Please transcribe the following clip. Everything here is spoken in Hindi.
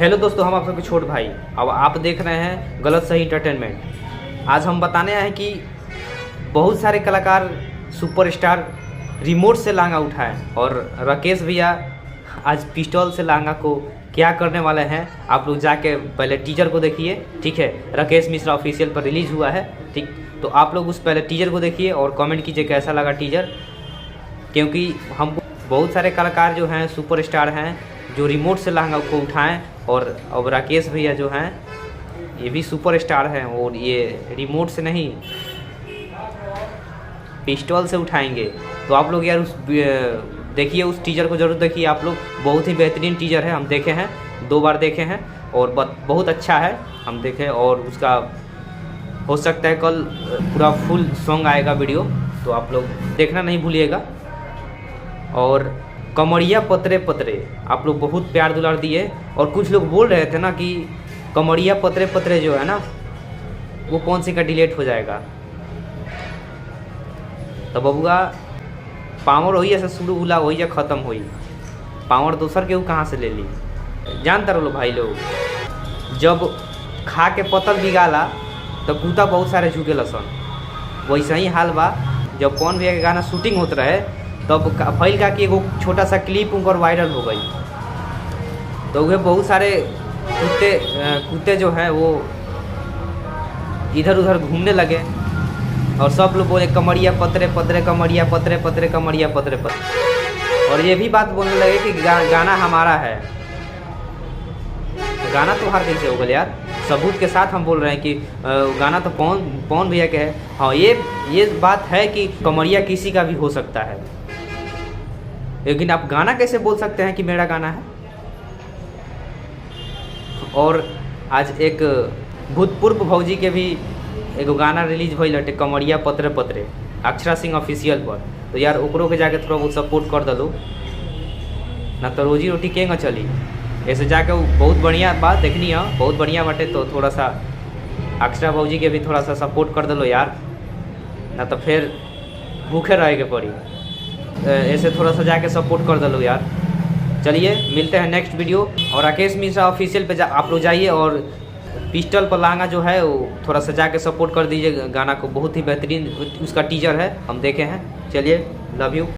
हेलो दोस्तों, हम आप सबके छोट भाई। अब आप देख रहे हैं गलत सही इंटरटेनमेंट। आज हम बताने आए हैं कि बहुत सारे कलाकार सुपरस्टार रिमोट से लांगा उठाए और राकेश भैया आज पिस्टल से लांगा को क्या करने वाले हैं। आप लोग जाके पहले टीजर को देखिए, ठीक है। राकेश मिश्रा ऑफिशियल पर रिलीज़ हुआ है, ठीक। तो आप लोग उस पहले टीजर को देखिए और कमेंट कीजिए कैसा लगा टीजर। क्योंकि हम बहुत सारे कलाकार जो हैं सुपरस्टार हैं जो रिमोट से लहंगा को उठाएं, और अब राकेश भैया जो हैं ये भी सुपरस्टार हैं और ये रिमोट से नहीं पिस्टल से उठाएंगे। तो आप लोग यार उस देखिए, उस टीजर को ज़रूर देखिए आप लोग। बहुत ही बेहतरीन टीजर है, हम देखे हैं, 2 बार देखे हैं और बहुत अच्छा है, हम देखें। और उसका हो सकता है कल पूरा फुल सॉन्ग आएगा वीडियो, तो आप लोग देखना नहीं भूलिएगा। और कमरिया पतरे पतरे आप लोग बहुत प्यार दुलार दिए, और कुछ लोग बोल रहे थे ना कि कमरिया पतरे पतरे जो है ना वो कौन सी का डिलीट हो जाएगा। तो बबुआ पावर वही ऐसे शुरू हुआ, वही या ख़त्म हुई। पावर दूसर के वो कहाँ से ले ली जानता रहो भाई लोग। जब खा के पतल बिगाला तो कूता बहुत सारे झुके लसन। वैसा ही हाल बा, जब कौन भैया के गाना शूटिंग होते रहे तब फैल का कि एगो छोटा सा क्लिप उनकर वायरल हो गई। तो वे बहुत सारे कुत्ते जो हैं वो इधर उधर घूमने लगे और सब लोग बोले कमरिया पतरे पतरे, कमरिया पतरे पतरे, कमरिया पतरे पतरे। और ये भी बात बोलने लगे कि गाना हमारा है। तो गाना तो हर कैसे हो गया यार, सबूत के साथ हम बोल रहे हैं कि गाना तो पवन भैया के है। हाँ, ये बात है कि कमरिया किसी का भी हो सकता है, लेकिन आप गाना कैसे बोल सकते हैं कि मेरा गाना है। और आज एक भूतपूर्व भौजी के भी एगो गाना रिलीज भइल हटे, कमरिया पतरे पतरे, अक्षरा सिंह ऑफिशियल पर। तो यार ओकरो के जाके थोड़ा बहुत सपोर्ट कर दलो ना, तो रोजी रोटी केंगा चली। ऐसे जाके बहुत बढ़िया बात देखनी है, बहुत बढ़िया बाटे। तो थोड़ा सा अक्षरा भौजी के भी थोड़ा सा सपोर्ट कर दलो यार, ना तो फिर भूखे रहे के पड़ी। ऐसे थोड़ा सा जाके सपोर्ट कर दलो यार। चलिए मिलते हैं नेक्स्ट वीडियो। और राकेश मिश्रा ऑफिशियल पे आप लोग जाइए और पिस्टल पर लहंगा जो है वो थोड़ा सा जाके सपोर्ट कर दीजिए गाना को। बहुत ही बेहतरीन उसका टीजर है, हम देखे हैं। चलिए, लव यू।